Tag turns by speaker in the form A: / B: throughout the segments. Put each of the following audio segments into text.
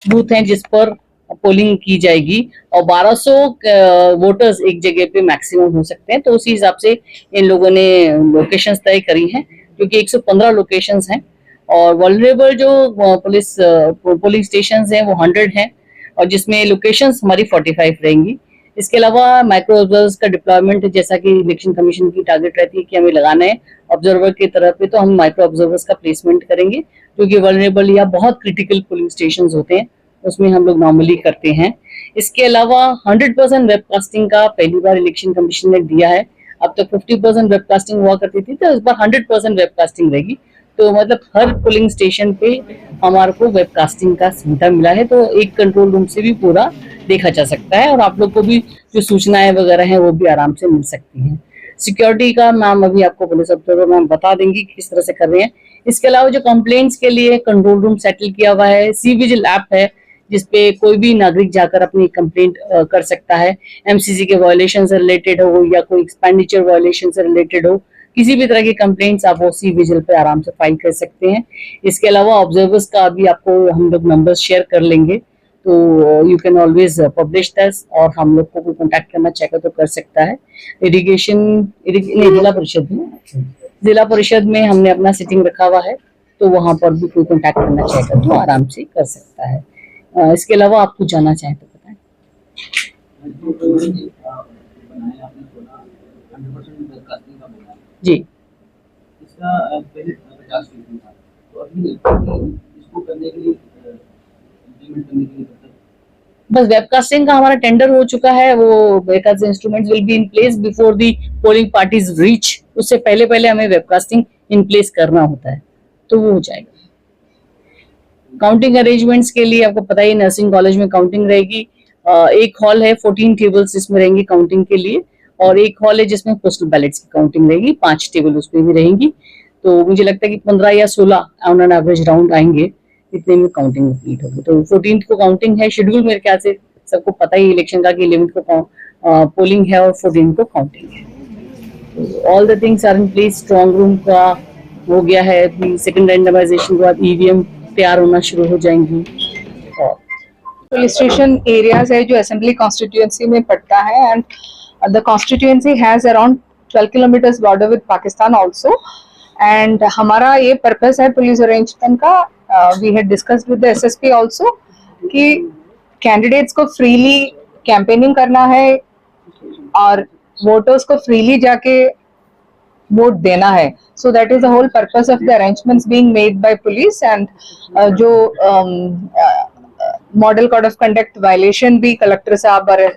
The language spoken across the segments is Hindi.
A: बूथ हैं जिस पर पोलिंग की जाएगी और 1200 वोटर्स एक जगह पे मैक्सिमम हो सकते हैं। तो उसी हिसाब से इन लोगों ने लोकेशंस तय करी हैं, क्योंकि 115 लोकेशंस हैं और वल्नरेबल जो पुलिस पोलिंग स्टेशन हैं वो 100 हैं और जिसमें लोकेशंस हमारी 45 रहेंगी। इसके अलावा माइक्रो ऑब्जर्वर्स का डिप्लॉयमेंट, जैसा कि इलेक्शन कमीशन की टारगेट रहती है कि हमें लगाना है ऑब्जर्वर की तरफ पे, तो हम माइक्रो ऑब्जर्वर्स का प्लेसमेंट करेंगे, क्योंकि वल्नरेबल या बहुत क्रिटिकल पोलिंग स्टेशन होते हैं, उसमें हम लोग नॉर्मली करते हैं। इसके अलावा 100% वेबकास्टिंग का पहली बार इलेक्शन कमीशन ने दिया है। अब तक 50% वेबकास्टिंग हुआ करती थी, तो इस बार 100% वेबकास्टिंग रहेगी। तो मतलब हर पोलिंग स्टेशन पे हमारे को वेबकास्टिंग का सुविधा मिला है, तो एक कंट्रोल रूम से भी पूरा देखा जा सकता है और आप लोग को भी जो सूचनाएं वगैरह हैं वो भी आराम से मिल सकती हैं। सिक्योरिटी का मैम अभी आपको पुलिस ऑब्जर्वर मैम बता देंगी किस तरह से कर रहे हैं। इसके अलावा जो कंप्लेंट्स के लिए कंट्रोल रूम सेटल किया हुआ है, सी विजिल ऐप है जिसपे कोई भी नागरिक जाकर अपनी कंप्लेंट कर सकता है, एमसीसी के वायलेशन से रिलेटेड हो या कोई एक्सपेंडिचर वायलेशन से रिलेटेड हो, किसी भी तरह की कंप्लेंट्स आप वो सी विजिल पे आराम से फाइल कर सकते हैं। इसके अलावा ऑब्जर्वर्स का भी आपको हम लोग नंबर्स शेयर कर लेंगे, तो you can always publish this और हम लोग को कोई कॉन्टैक्ट करना चाहे तो कर सकता है। जिला परिषद में हमने अपना सिटिंग रखा हुआ है, तो वहां पर भी कोई कॉन्टैक्ट करना चाहेगा तो आराम से कर सकता है। इसके अलावा आप कुछ जानना चाहें तो बताएं। जी, इसका पहले 50% था, तो अभी इसको करने के लिए इम्प्लीमेंट करने के लिए बस वेबकास्टिंग का हमारा टेंडर हो चुका है। वो webcast instruments will be in place before the polling parties reach. उससे पहले पहले हमें वेबकास्टिंग इन प्लेस करना होता है, तो वो हो जाएगा। काउंटिंग अरेंजमेंट्स के लिए आपको पता ही नर्सिंग कॉलेज में काउंटिंग रहेगी। एक हॉल है, 14 टेबल्स इसमें रहेंगी काउंटिंग के लिए और एक हॉल है जिसमें पोस्टल बैलेट्स की काउंटिंग रहेगी, 5 टेबल उसमें भी रहेंगी। तो मुझे लगता है कि 15 या 16 ऑन एन एवरेज राउंड आएंगे, इतने में काउंटिंग कंप्लीट होगी। तो 14 को काउंटिंग है, शेड्यूल मेरे ख्याल से सबको पता ही इलेक्शन का कि 11 को पोलिंग है और 14 को काउंटिंग है। All the things are in place. Strong room का हो गया है, सेकंड रैंडमाइजेशन के बाद ईवीएम तैयार होना शुरू हो जाएंगी। और
B: पुलिस स्टेशन एरियाज है जो असेंबली कॉन्स्टिट्यूएंसी में पड़ता है and the constituency has around 12 kilometres border with Pakistan also and हमारा ये पर्पस है पुलिस अरेंजमेंट का। We had discussed with the SSP also कि कैंडिडेट्स को फ्रीली कैंपेनिंग करना है और वोटर्स को फ्रीली जाके वोट देना है। So that is the whole purpose of the arrangements being made by police and जो model code of conduct violation भी कलेक्टर साहब और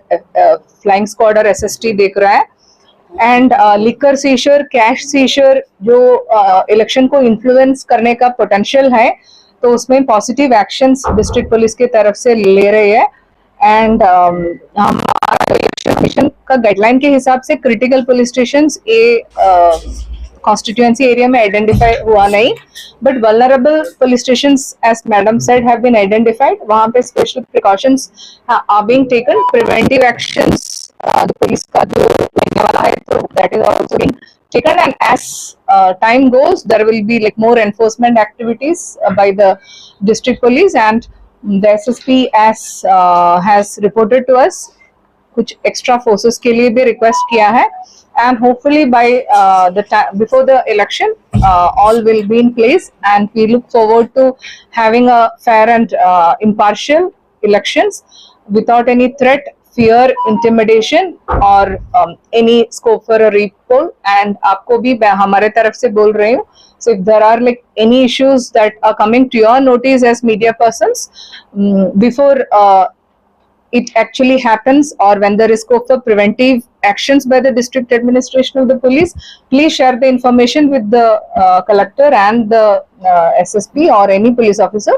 B: फ्लाइंग स्क्वाड और एसएसटी देख रहा है and liquor seizure, cash seizure जो इलेक्शन को इन्फ्लुएंस करने का पोटेंशियल है, तो उसमें पॉजिटिव एक्शंस डिस्ट्रिक्ट पुलिस की तरफ से ले रही है एंड हमारा इलेक्शन कमीशन का गाइडलाइन के हिसाब से critical police station constituency area में आइडेंटिफाई हुआ नहीं, but vulnerable police stations as madam said have been identified. वहां पे special precautions are being taken, preventive actions police का जो लेने वाला है तो that is also being taken and as time goes there will be like more enforcement activities by the district police and the SSP as has reported to us कुछ extra forces के लिए भी request किया है and hopefully by the time before the election all will be in place and we look forward to having a fair and impartial elections without any threat, fear, intimidation or any scope for a repoll and आपको भी हमारे तरफ से बोल रही हूँ, so if there are like any issues that are coming to your notice as media persons before it actually happens or when there is scope for preventive actions by the district administration of the police, please share the information with the collector and the SSP or any police officer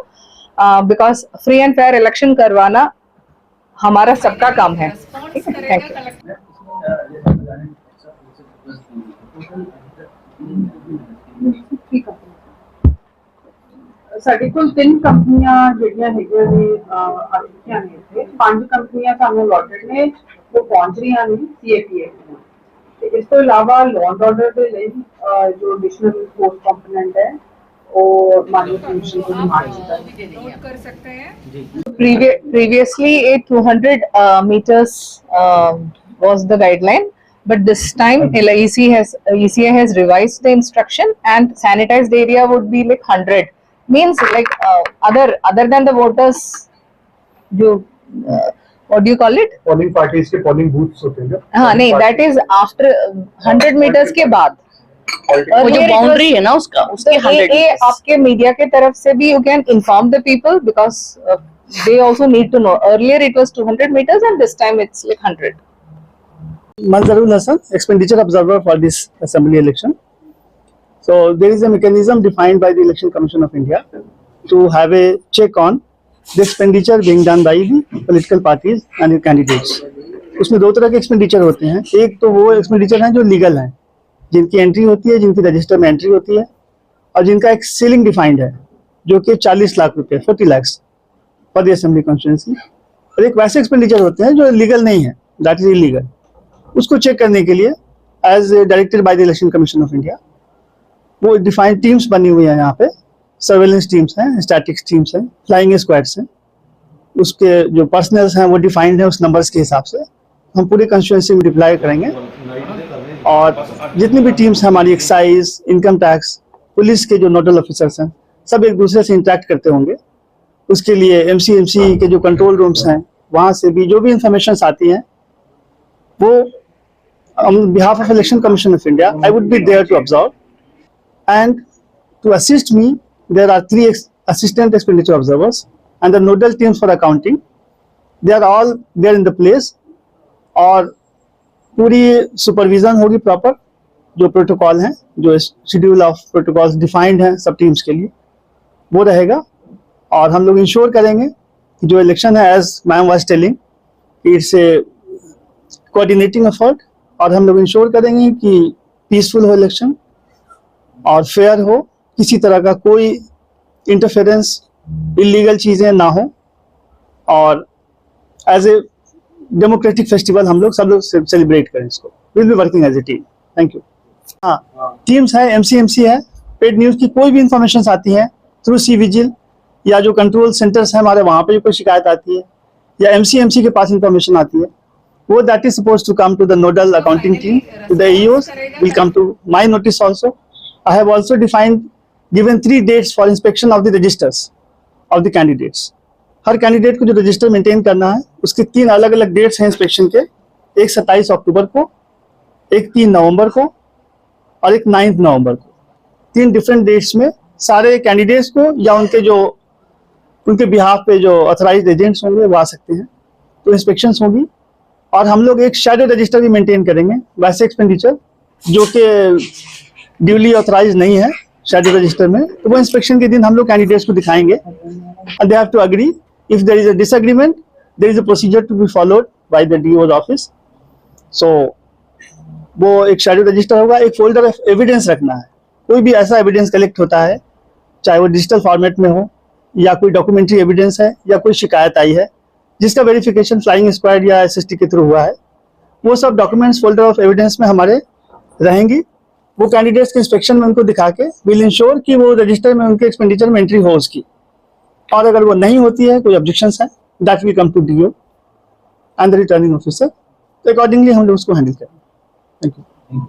B: because free and fair election करवाना हमारा सबका काम है। ठीक है, थैंक यू।
C: ਸਾਡੇ ਕੋਲ 3 ਕੰਪਨੀਆਂ ਜਿਹੜੀਆਂ ਹੈਗੀਆਂ ਨੇ ਆ ਚੁੱਕੀਆਂ ਨੇ ਇੱਥੇ 5 ਕੰਪਨੀਆਂ ਸਾਨੂੰ ਅਲੋਟਡ ਨੇ ਉਹ ਪਹੁੰਚ ਰਹੀਆਂ ਨੇ ਸੀਏਪੀਐਫ ਨੂੰ ਤੇ ਇਸ ਤੋਂ ਇਲਾਵਾ ਲੋਨ ਆਰਡਰ ਦੇ ਲਈ ਜੋ ਐਡੀਸ਼ਨਲ ਫੋਰਸ ਕੰਪੋਨੈਂਟ ਹੈ और माननीय कमीशन को डिमांड की
B: कर सकते हैं previously a 200 meters was the guideline, but this time ECA has revised the instruction and sanitized area would be like 100, means like other than the voters जो what do you call it,
D: polling parties के पोलिंग बूथ्स होते हैं
B: हाँ नहीं, that is after 100 meters के बाद
A: वो जो
B: Earlier it
A: बाउंड्री
B: was-
A: है ना उसका उसके
B: तो
A: 100
B: ये आपके मीडिया के तरफ से भी you can inform the people because they also need to know. Earlier it was 200 meters and this time it's like 100.
D: Manzarul Hassan, expenditure observer for this assembly election. So there is a mechanism defined by the Election Commission of India to have a check on the expenditure being done by the political parties and the candidates. उसमें दो तरह के एक्सपेंडिचर होते हैं. एक तो वो एक्सपेंडिचर हैं जो लीगल हैं, जिनकी एंट्री होती है, जिनकी रजिस्टर में एंट्री होती है, और जिनका एक सीलिंग डिफाइंड है जो कि 40 लाख रुपए 40 lakh for the assembly constituency. और एक वैसे एक्सपेंडिचर होते हैं जो लीगल नहीं है, दैट इज इलीगल. उसको चेक करने के लिए as directed by the election commission of India वो डिफाइंड टीम्स बनी हुई है. यहाँ पे सर्वेलेंस टीम्स हैं, स्टैटिक्स टीम्स हैं, फ्लाइंग स्क्वाड्स हैं. उसके जो पर्सनल्स हैं वो डिफाइंड है उस नंबर्स के हिसाब से. हम पूरी कंस्टिट्यूंसी में डिप्लॉय करेंगे और जितनी भी टीम्स हैं हमारी, एक्साइज, इनकम टैक्स, पुलिस के जो नोडल ऑफिसर्स हैं, सब एक दूसरे से इंटरेक्ट करते होंगे. उसके लिए एमसीएमसी के जो कंट्रोल रूम्स हैं वहाँ से भी जो भी इंफॉर्मेशन आती हैं वो on behalf of Election Commission of India, I would be there to observe, and to assist me, there are 3 assistant expenditure observers and the nodal teams for accounting. They are all there in the place, और पूरी सुपरविजन होगी प्रॉपर. जो प्रोटोकॉल हैं, जो शेड्यूल ऑफ प्रोटोकॉल्स डिफाइंड हैं सब टीम्स के लिए, वो रहेगा. और हम लोग इंश्योर करेंगे कि जो इलेक्शन है, as ma'am was telling, it's a coordinating effort, और हम लोग इंश्योर करेंगे कि पीसफुल हो इलेक्शन और फेयर हो, किसी तरह का कोई इंटरफेरेंस, इलीगल चीज़ें ना हो, और एज ए डेमोक्रेटिक फेस्टिवल हम लोग सब लोग सेलिब्रेट करें इसको. Will be working as a team. Thank you. हाँ, टीम्स है, एमसीएमसी है, पेड न्यूज़ की कोई भी इंफॉर्मेशन आती है थ्रू सी विजिल या जो कंट्रोल सेंटर्स हैं हमारे, वहाँ पे कोई शिकायत आती है या एमसीएमसी के पास इंफॉर्मेशन आती है, वो that is suppose to come to the nodal accounting team, to the EOs, will come to my notice also. I have also given 3 dates for inspection of the registers of the candidates. Her candidate को जो रजिस्टर मेंटेन करना है उसके 3 अलग अलग डेट्स हैं इंस्पेक्शन के. एक 27 अक्टूबर को, एक 3 नवंबर को और एक 9 नवंबर को. 3 डिफरेंट डेट्स में सारे कैंडिडेट्स को या उनके बिहाफ पे जो ऑथराइज्ड एजेंट्स होंगे वो आ सकते हैं. तो इंस्पेक्शंस होगी, और हम लोग एक शैडो रजिस्टर भी मेंटेन करेंगे. वैसे एक्सपेंडिचर जो कि ड्यूली ऑथराइज नहीं है शैडो रजिस्टर में, तो वो इंस्पेक्शन के दिन हम लोग कैंडिडेट्स को दिखाएंगे. And they have to agree. If there is a disagreement, there is a procedure to be followed by the DO's office. So वो एक शैडो रजिस्टर होगा. एक फोल्डर ऑफ एविडेंस रखना है. कोई भी ऐसा एविडेंस कलेक्ट होता है, चाहे वो डिजिटल फॉर्मेट में हो या कोई डॉक्यूमेंट्री एविडेंस है या कोई शिकायत आई है जिसका वेरिफिकेशन फ्लाइंग स्क्वाड या SST के थ्रू हुआ है, वो सब डॉक्यूमेंट्स फोल्डर ऑफ एविडेंस में हमारे रहेंगी. वो कैंडिडेट्स के इंस्पेक्शन में उनको दिखा के विल इंश्योर कि वो रजिस्टर में उनके एक्सपेंडिचर में एंट्री हो उसकी. और अगर वो नहीं होती है, कोई ऑब्जेक्शंस है, that will come to DO and the returning officer. तो अकॉर्डिंगली हम लोग उसको हैंडल करेंगे. Thank you.